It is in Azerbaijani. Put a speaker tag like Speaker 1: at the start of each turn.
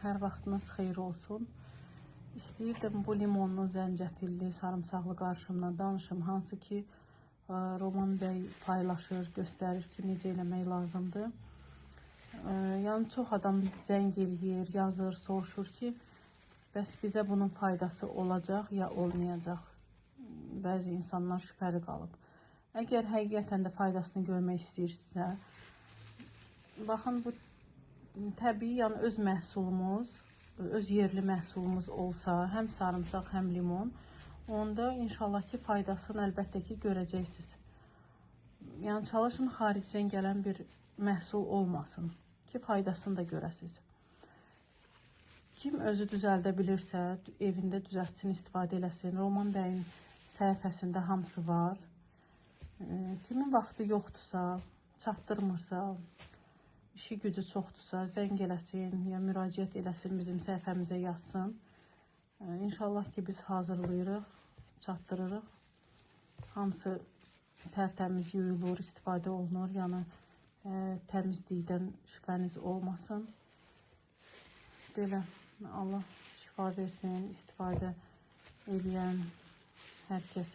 Speaker 1: Hər vaxtınız xeyir olsun. İstəyirdim bu limonlu, zəncəfilli, sarımsaqlı qarışımdan danışım. Hansı ki, Roman bəy paylaşır, göstərir ki, necə eləmək lazımdır. Yəni, çox adam zəng eləyir, yazır, soruşur ki, bəs bizə bunun faydası olacaq ya olmayacaq? Bəzi insanlar şübhəli qalıb. Əgər həqiqətən də faydasını görmək istəyirsinizsə, baxın, bu təbii, yəni öz məhsulumuz, öz yerli məhsulumuz olsa, həm sarımsaq, həm limon, onda inşallah ki, faydasını əlbəttə ki, görəcəksiniz. Yəni, çalışın xaricdən gələn bir məhsul olmasın ki, faydasını da görəsiniz. Kim özü düzəldə bilirsə, evində düzəltsin, istifadə eləsin. Roman bəyin səhifəsində hamısı var. Kimin vaxtı yoxdursa, çatdırmırsa, işi gücü çoxdursa, zəng eləsin, ya müraciət eləsin, bizim səhifəmizə yazsın. İnşallah ki, biz hazırlayırıq, çatdırırıq. Hamısı tərtəmiz yuyulur, istifadə olunur. Yəni, təmizlikdən şübhəniz olmasın. Belə, Allah şifa versin, istifadə eləyən hər kəsə.